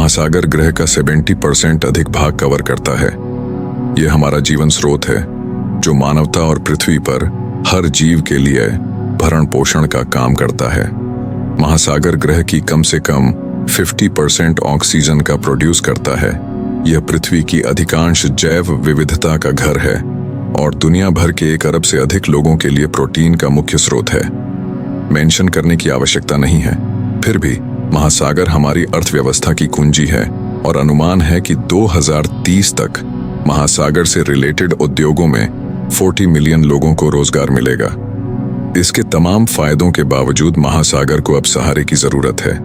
महासागर ग्रह का 70% अधिक भाग कवर करता है। यह हमारा जीवन स्रोत है जो मानवता और पृथ्वी पर हर जीव के लिए भरण पोषण का काम करता है। महासागर ग्रह की कम से कम 50% ऑक्सीजन का प्रोड्यूस करता है। यह पृथ्वी की अधिकांश जैव विविधता का घर है और दुनिया भर के 1 अरब से अधिक लोगों के लिए प्रोटीन का मुख्य स्रोत है। मेंशन करने की आवश्यकता नहीं है, फिर भी महासागर हमारी अर्थव्यवस्था की कुंजी है और अनुमान है कि 2030 तक महासागर से रिलेटेड उद्योगों में 40 मिलियन लोगों को रोजगार मिलेगा। इसके तमाम फायदों के बावजूद महासागर को अब सहारे की जरूरत है।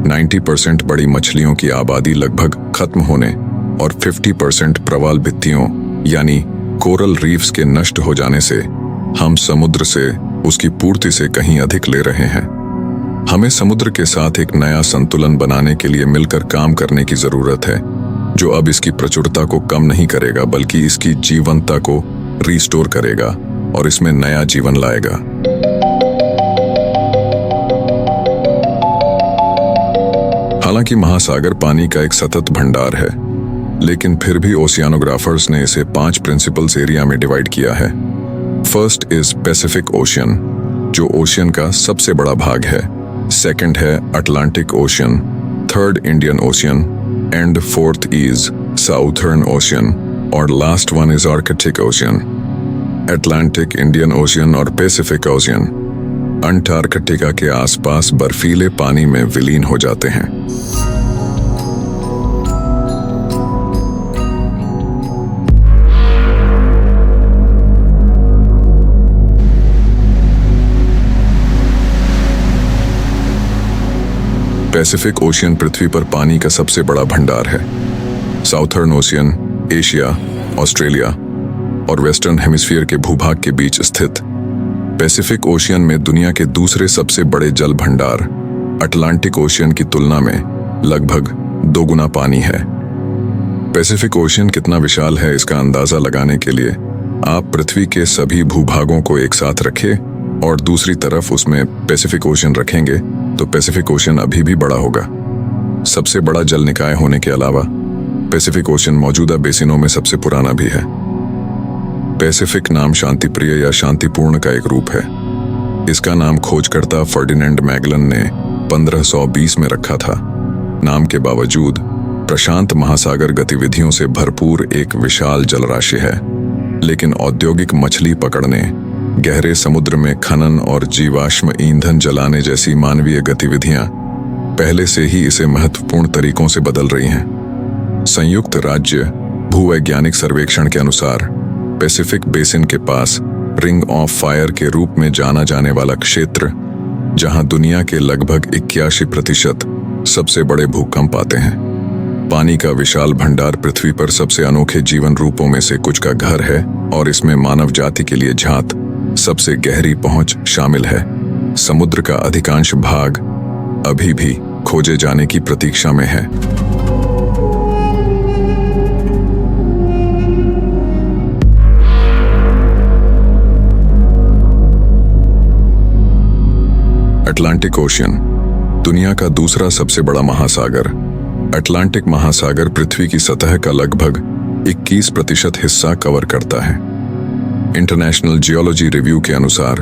90% बड़ी मछलियों की आबादी लगभग खत्म होने और 50% प्रवाल भित्तियों यानी कोरल रीफ्स के नष्ट हो जाने से हम समुद्र से उसकी पूर्ति से कहीं अधिक ले रहे हैं। हमें समुद्र के साथ एक नया संतुलन बनाने के लिए मिलकर काम करने की जरूरत है, जो अब इसकी प्रचुरता को कम नहीं करेगा बल्कि इसकी जीवंतता को रिस्टोर करेगा और इसमें नया जीवन लाएगा। हालांकि महासागर पानी का एक सतत भंडार है, लेकिन फिर भी ओशियानोग्राफर्स ने इसे 5 प्रिंसिपल्स एरिया में डिवाइड किया है। फर्स्ट इज पैसिफिक ओशियन, जो ओशियन का सबसे बड़ा भाग है। सेकंड है Atlantic Ocean, third Indian Ocean and fourth is Southern Ocean और last one is Arctic Ocean. Atlantic, Indian Ocean और पैसिफिक ओशियन अंटार्कटिका के आसपास बर्फीले पानी में विलीन हो जाते हैं। पैसिफिक ओशियन पृथ्वी पर पानी का सबसे बड़ा भंडार है। साउथर्न ओशियन एशिया, ऑस्ट्रेलिया और वेस्टर्न हेमिस्फीयर के भूभाग के बीच स्थित। पैसिफिक ओशियन में दुनिया के दूसरे सबसे बड़े जल भंडार अटलांटिक ओशियन की तुलना में लगभग 2 गुना पानी है। पैसिफिक ओशियन कितना विशाल है इसका अंदाजा लगाने के लिए आप पृथ्वी के सभी भूभागों को एक साथ रखें और दूसरी तरफ उसमें पैसिफिक ओशियन रखेंगे तो पैसिफिक ओशियन अभी भी बड़ा होगा। सबसे बड़ा जल निकाय होने के अलावा पैसिफिक ओशियन मौजूदा बेसिनों में सबसे पुराना भी है। पैसिफिक नाम शांतिप्रिय या शांतिपूर्ण का एक रूप है। इसका नाम खोजकर्ता फर्डिनेंड मैगलन ने 1520 में रखा था। नाम के बावजूद प्रशांत महासागर गतिविधियों से भरपूर एक विशाल जलराशि है, लेकिन औद्योगिक मछली पकड़ने, गहरे समुद्र में खनन और जीवाश्म ईंधन जलाने जैसी मानवीय गतिविधियां पहले से ही इसे महत्वपूर्ण तरीकों से बदल रही हैं। संयुक्त राज्य भूवैज्ञानिक सर्वेक्षण के अनुसार पैसिफिक बेसिन के पास रिंग ऑफ फायर के रूप में जाना जाने वाला क्षेत्र, जहां दुनिया के लगभग 81% सबसे बड़े भूकंप आते हैं। पानी का विशाल भंडार पृथ्वी पर सबसे अनोखे जीवन रूपों में से कुछ का घर है और इसमें मानव जाति के लिए झात सबसे गहरी पहुंच शामिल है। समुद्र का अधिकांश भाग अभी भी खोजे जाने की प्रतीक्षा में है। अटलांटिक ओशियन दुनिया का दूसरा सबसे बड़ा महासागर। अटलांटिक महासागर पृथ्वी की सतह का लगभग 21% हिस्सा कवर करता है। इंटरनेशनल जियोलॉजी रिव्यू के अनुसार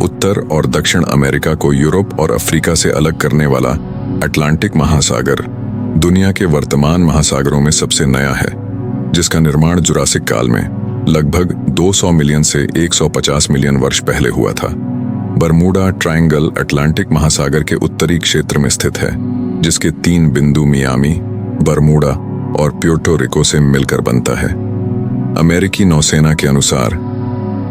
उत्तर और दक्षिण अमेरिका को यूरोप और अफ्रीका से अलग करने वाला अटलांटिक महासागर दुनिया के वर्तमान महासागरों में सबसे नया है, जिसका निर्माण जुरासिक काल में लगभग 200 मिलियन से 150 मिलियन वर्ष पहले हुआ था। बरमूडा ट्रायंगल अटलांटिक महासागर के उत्तरी क्षेत्र में स्थित है, जिसके 3 बिंदु मियामी, बरमूडा और प्यूर्टो रिको से मिलकर बनता है। अमेरिकी नौसेना के अनुसार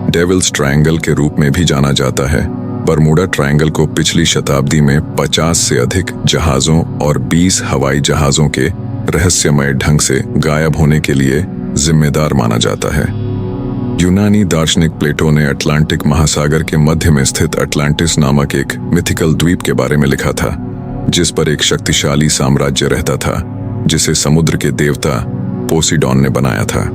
डेविल्स ट्रायंगल के रूप में भी जाना जाता है। बरमूडा ट्रायंगल को पिछली शताब्दी में 50 से अधिक जहाजों और 20 हवाई जहाजों के रहस्यमय ढंग से गायब होने के लिए जिम्मेदार माना जाता है। यूनानी दार्शनिक प्लेटो ने अटलांटिक महासागर के मध्य में स्थित अटलांटिस नामक एक मिथिकल द्वीप के बारे में लिखा था, जिस पर एक शक्तिशाली साम्राज्य रहता था, जिसे समुद्र के देवता पोसीडॉन ने बनाया था।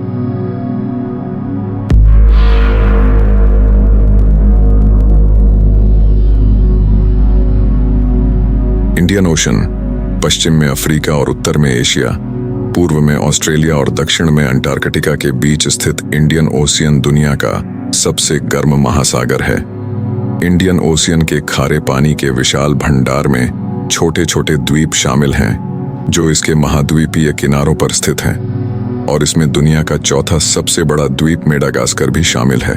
इंडियन ओशन पश्चिम में अफ्रीका और उत्तर में एशिया, पूर्व में ऑस्ट्रेलिया और दक्षिण में अंटार्कटिका के बीच स्थित इंडियन ओशियन दुनिया का सबसे गर्म महासागर है। इंडियन ओशियन के खारे पानी के विशाल भंडार में छोटे छोटे द्वीप शामिल हैं जो इसके महाद्वीपीय किनारों पर स्थित हैं, और इसमें दुनिया का चौथा सबसे बड़ा द्वीप मेडागास्कर भी शामिल है।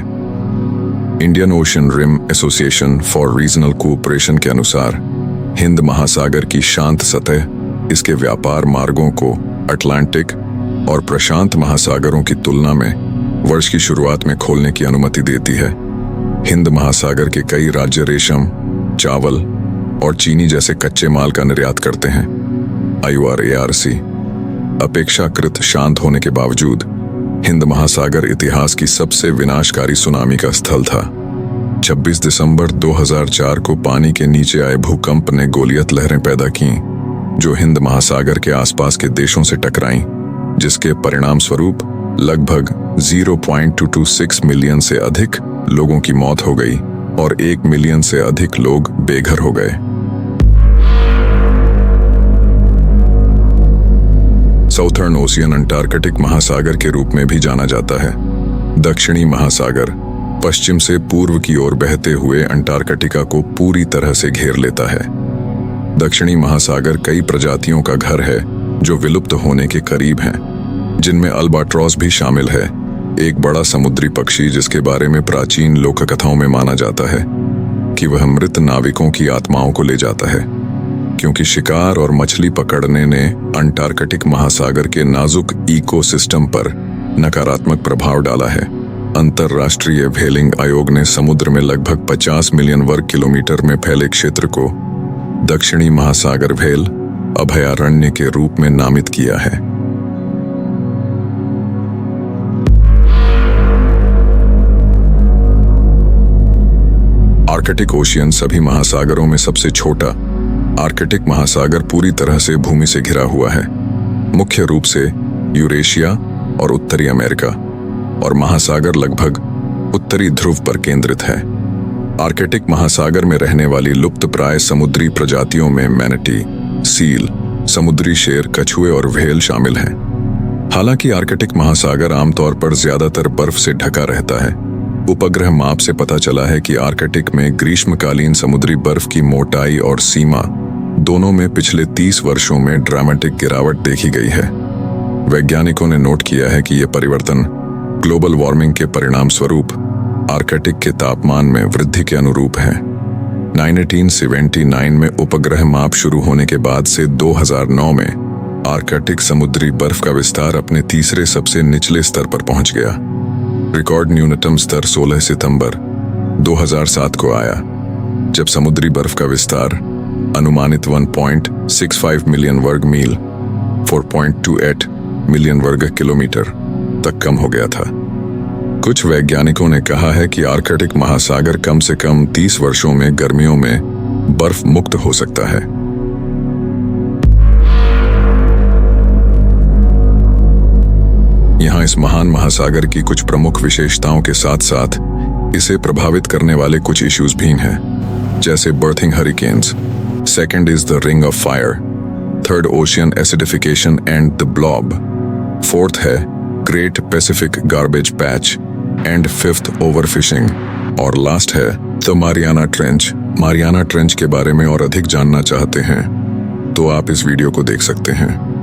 Indian Ocean Rim Association for Regional Cooperation के अनुसार हिंद महासागर की शांत सतह इसके व्यापार मार्गों को अटलांटिक और प्रशांत महासागरों की तुलना में वर्ष की शुरुआत में खोलने की अनुमति देती है। हिंद महासागर के कई राज्य रेशम, चावल और चीनी जैसे कच्चे माल का निर्यात करते हैं। IURARC अपेक्षाकृत शांत होने के बावजूद हिंद महासागर इतिहास की सबसे विनाशकारी सुनामी का स्थल था। 26 दिसंबर 2004 को पानी के नीचे आए भूकंप ने गोलियत लहरें पैदा की जो हिंद महासागर के आसपास के देशों से टकराईं, जिसके परिणाम स्वरूप लगभग 0.226 मिलियन से अधिक लोगों की मौत हो गई और 1 मिलियन से अधिक लोग बेघर हो गए। साउथर्न ओशियन अंटार्कटिक महासागर के रूप में भी जाना जाता है। दक्षिणी महासागर पश्चिम से पूर्व की ओर बहते हुए अंटार्कटिका को पूरी तरह से घेर लेता है। दक्षिणी महासागर कई प्रजातियों का घर है जो विलुप्त होने के करीब हैं, जिनमें अल्बाट्रॉस भी शामिल है, एक बड़ा समुद्री पक्षी जिसके बारे में प्राचीन लोक कथाओं में माना जाता है कि वह मृत नाविकों की आत्माओं को ले जाता है, क्योंकि शिकार और मछली पकड़ने ने अंटार्कटिक महासागर के नाजुक इकोसिस्टम पर नकारात्मक प्रभाव डाला है। अंतर्राष्ट्रीय व्हेलिंग आयोग ने समुद्र में लगभग 50 मिलियन वर्ग किलोमीटर में फैले क्षेत्र को दक्षिणी महासागर व्हेल अभयारण्य के रूप में नामित किया है। आर्कटिक ओशियन सभी महासागरों में सबसे छोटा आर्कटिक महासागर पूरी तरह से भूमि से घिरा हुआ है, मुख्य रूप से यूरेशिया और उत्तरी अमेरिका, और महासागर लगभग उत्तरी ध्रुव पर केंद्रित है। आर्कटिक महासागर में रहने वाली लुप्तप्राय समुद्री प्रजातियों में मैनेटी, सील, समुद्री शेर, कछुए और व्हेल शामिल हैं। हालांकि आर्कटिक महासागर आमतौर पर ज्यादातर बर्फ से ढका रहता है। उपग्रह माप से पता चला है कि आर्कटिक में ग्रीष्मकालीन समुद्री बर्फ की मोटाई और सीमा दोनों में पिछले 30 वर्षों में ड्रामेटिक गिरावट देखी गई है। वैज्ञानिकों ने नोट किया है कि यह परिवर्तन ग्लोबल वार्मिंग के परिणाम स्वरूप आर्कटिक के तापमान में वृद्धि के अनुरूप है। 1979 में उपग्रह माप शुरू होने के बाद से 2009 में आर्कटिक समुद्री बर्फ का विस्तार अपने तीसरे सबसे निचले स्तर पर पहुंच गया। रिकॉर्ड न्यूनतम स्तर 16 सितंबर 2007 को आया, जब समुद्री बर्फ का विस्तार अनुमानित 1.65 मिलियन वर्ग मील 4.28 मिलियन वर्ग किलोमीटर तक कम हो गया था। कुछ वैज्ञानिकों ने कहा है कि आर्कटिक महासागर कम से कम 30 वर्षों में गर्मियों में बर्फ मुक्त हो सकता है। यहाँ इस महान महासागर की कुछ प्रमुख विशेषताओं के साथ साथ इसे प्रभावित करने वाले कुछ इश्यूज भी हैं, जैसे birthing hurricanes, second is the ring of fire, third ocean acidification and the blob, fourth है great Pacific garbage patch and fifth overfishing, और लास्ट है the Mariana Trench. Mariana Trench के बारे में और अधिक जानना चाहते हैं तो आप इस वीडियो को देख सकते हैं।